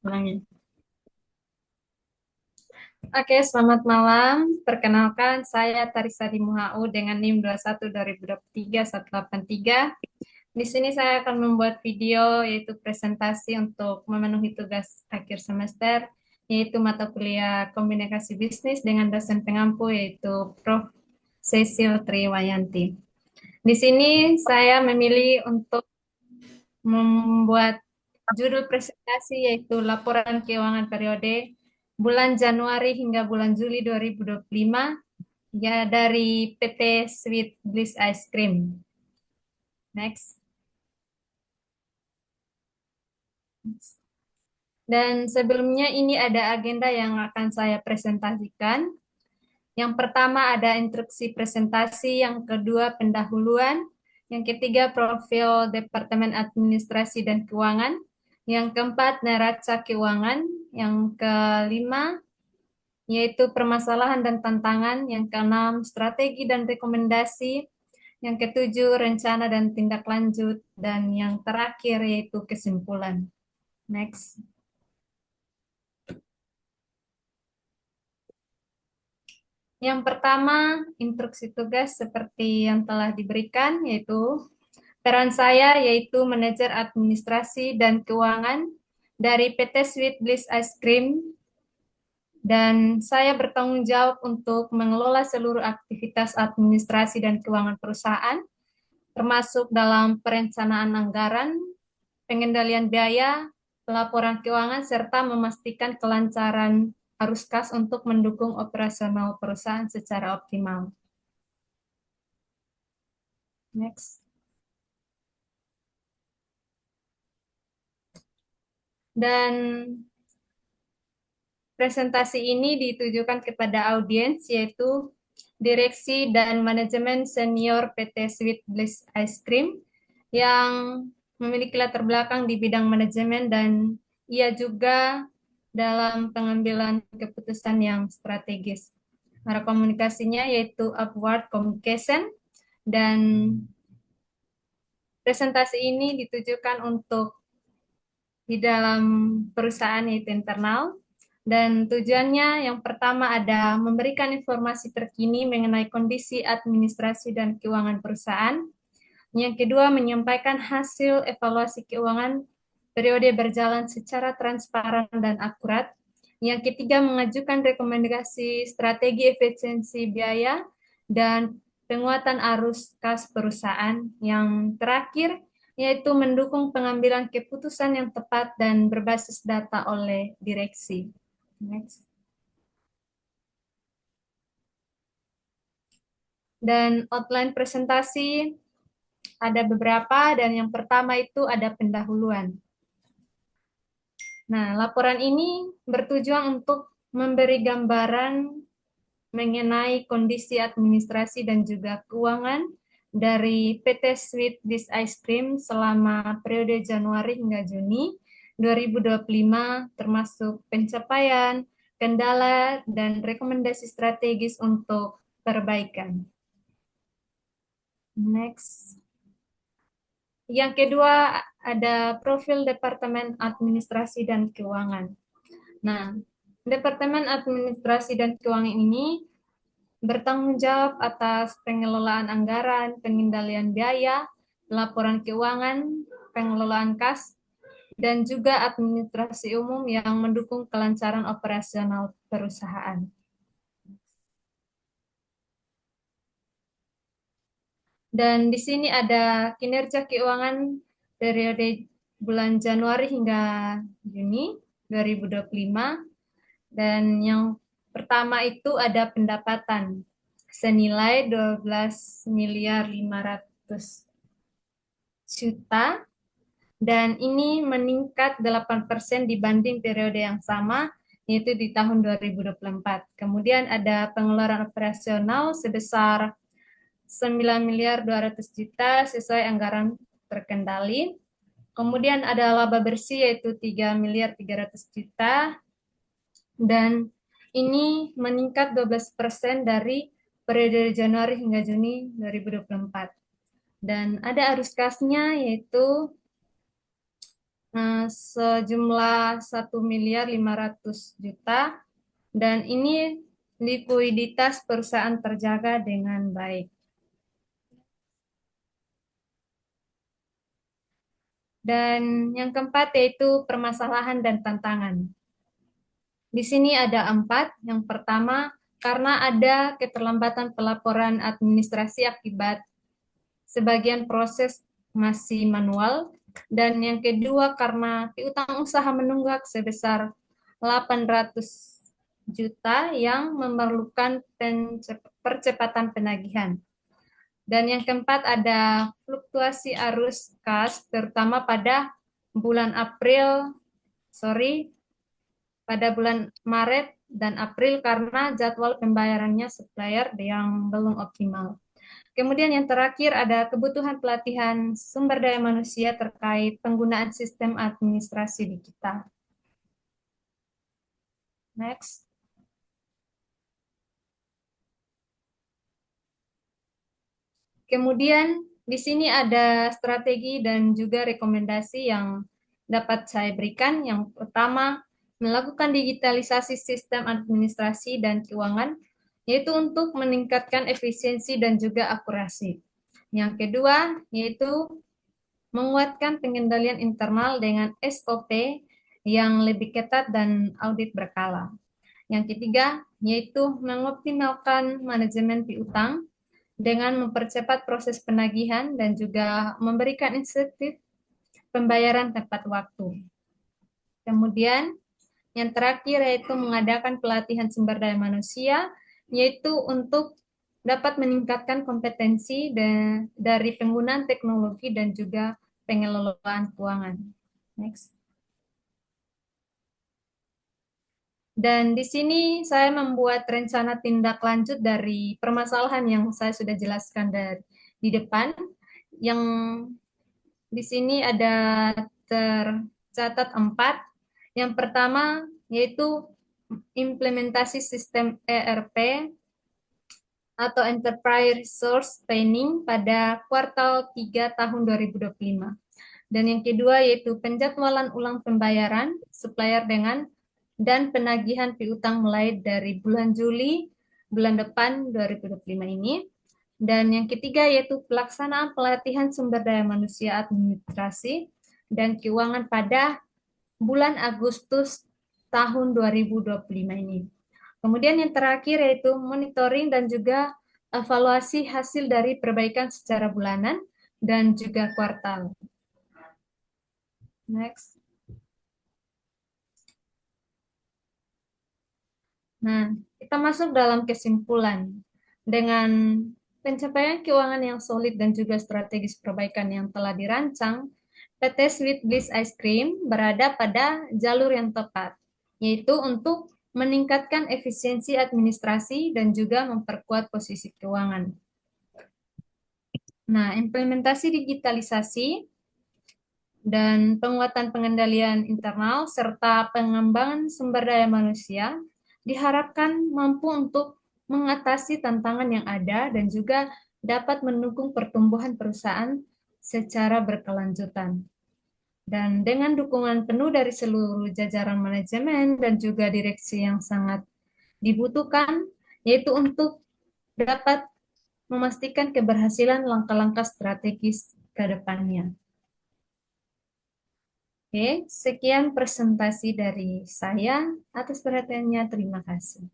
Ulangi. Oke, selamat malam. Perkenalkan, saya Tarisa Dimuhau dengan NIM 21 2023 183. Di sini saya akan membuat video yaitu presentasi untuk memenuhi tugas akhir semester, yaitu mata kuliah komunikasi bisnis dengan dosen pengampu yaitu Prof. Cecil Triwayanti. Di sini saya memilih untuk membuat judul presentasi yaitu laporan keuangan periode bulan Januari hingga bulan Juli 2025 ya dari PT Sweet Bliss Ice Cream. Next. Dan sebelumnya ini ada agenda yang akan saya presentasikan. Yang pertama ada instruksi presentasi, yang kedua pendahuluan, yang ketiga profil Departemen Administrasi dan Keuangan, yang keempat neraca keuangan, yang kelima yaitu permasalahan dan tantangan, yang keenam strategi dan rekomendasi, yang ketujuh rencana dan tindak lanjut, dan yang terakhir yaitu kesimpulan. Next. Yang pertama, instruksi tugas seperti yang telah diberikan, yaitu peran saya yaitu manajer administrasi dan keuangan dari PT Sweet Bliss Ice Cream, dan saya bertanggung jawab untuk mengelola seluruh aktivitas administrasi dan keuangan perusahaan, termasuk dalam perencanaan anggaran, pengendalian biaya, pelaporan keuangan, serta memastikan kelancaran arus kas untuk mendukung operasional perusahaan secara optimal. Next. Dan presentasi ini ditujukan kepada audiens yaitu Direksi dan Manajemen Senior PT Sweet Bliss Ice Cream yang memiliki latar belakang di bidang manajemen, dan ia juga dalam pengambilan keputusan yang strategis. Arah komunikasinya yaitu upward communication, dan presentasi ini ditujukan untuk di dalam perusahaan yaitu internal, dan tujuannya yang pertama ada memberikan informasi terkini mengenai kondisi administrasi dan keuangan perusahaan. Yang kedua, menyampaikan hasil evaluasi keuangan periode berjalan secara transparan dan akurat. Yang ketiga, mengajukan rekomendasi strategi efisiensi biaya dan penguatan arus kas perusahaan. Yang terakhir, yaitu mendukung pengambilan keputusan yang tepat dan berbasis data oleh direksi. Next. Dan outline presentasi ada beberapa, dan yang pertama itu ada pendahuluan. Nah, laporan ini bertujuan untuk memberi gambaran mengenai kondisi administrasi dan juga keuangan dari PT Sweet Dish Ice Cream selama periode Januari hingga Juni 2025, termasuk pencapaian, kendala, dan rekomendasi strategis untuk perbaikan. Next. Yang kedua, ada profil Departemen Administrasi dan Keuangan. Nah, Departemen Administrasi dan Keuangan ini bertanggung jawab atas pengelolaan anggaran, pengendalian biaya, laporan keuangan, pengelolaan kas, dan juga administrasi umum yang mendukung kelancaran operasional perusahaan. Dan di sini ada kinerja keuangan periode bulan Januari hingga Juni 2025. Dan yang pertama itu ada pendapatan senilai 12 miliar 500 juta, dan ini meningkat 8% dibanding periode yang sama, yaitu di tahun 2024. Kemudian ada pengeluaran operasional sebesar 9 miliar 200 juta sesuai anggaran terkendali. Kemudian ada laba bersih yaitu 3 miliar 300 juta, dan ini meningkat 12% dari periode Januari hingga Juni 2024. Dan ada arus kasnya yaitu sejumlah 1.500.000.000, dan ini likuiditas perusahaan terjaga dengan baik. Dan yang keempat yaitu permasalahan dan tantangan. Di sini ada 4. Yang pertama, karena ada keterlambatan pelaporan administrasi akibat sebagian proses masih manual. Dan yang kedua, karena piutang usaha menunggak sebesar 800 juta yang memerlukan percepatan penagihan. Dan yang keempat, ada fluktuasi arus kas, terutama pada bulan Maret dan April karena jadwal pembayarannya supplier yang belum optimal. Kemudian yang terakhir ada kebutuhan pelatihan sumber daya manusia terkait penggunaan sistem administrasi digital. Next. Kemudian di sini ada strategi dan juga rekomendasi yang dapat saya berikan. Yang pertama, melakukan digitalisasi sistem administrasi dan keuangan, yaitu untuk meningkatkan efisiensi dan juga akurasi. Yang kedua, yaitu menguatkan pengendalian internal dengan SOP yang lebih ketat dan audit berkala. Yang ketiga, yaitu mengoptimalkan manajemen piutang dengan mempercepat proses penagihan dan juga memberikan insentif pembayaran tepat waktu. Kemudian, yang terakhir yaitu mengadakan pelatihan sumber daya manusia, yaitu untuk dapat meningkatkan kompetensi dari penggunaan teknologi dan juga pengelolaan keuangan. Next. Dan di sini saya membuat rencana tindak lanjut dari permasalahan yang saya sudah jelaskan di depan. Yang di sini ada tercatat 4. Yang pertama yaitu implementasi sistem ERP atau Enterprise Resource Planning pada kuartal 3 tahun 2025. Dan yang kedua yaitu penjadwalan ulang pembayaran supplier dan penagihan piutang mulai dari bulan Juli bulan depan 2025 ini. Dan yang ketiga yaitu pelaksanaan pelatihan sumber daya manusia administrasi dan keuangan pada bulan Agustus tahun 2025 ini. Kemudian yang terakhir yaitu monitoring dan juga evaluasi hasil dari perbaikan secara bulanan dan juga kuartal. Next. Nah, kita masuk dalam kesimpulan. Dengan pencapaian keuangan yang solid dan juga strategis perbaikan yang telah dirancang, PT Sweet Bliss Ice Cream berada pada jalur yang tepat, yaitu untuk meningkatkan efisiensi administrasi dan juga memperkuat posisi keuangan. Nah, implementasi digitalisasi dan penguatan pengendalian internal serta pengembangan sumber daya manusia diharapkan mampu untuk mengatasi tantangan yang ada dan juga dapat mendukung pertumbuhan perusahaan secara berkelanjutan. Dan dengan dukungan penuh dari seluruh jajaran manajemen dan juga direksi yang sangat dibutuhkan, yaitu untuk dapat memastikan keberhasilan langkah-langkah strategis ke depannya. Oke, sekian presentasi dari saya. Atas perhatiannya, terima kasih.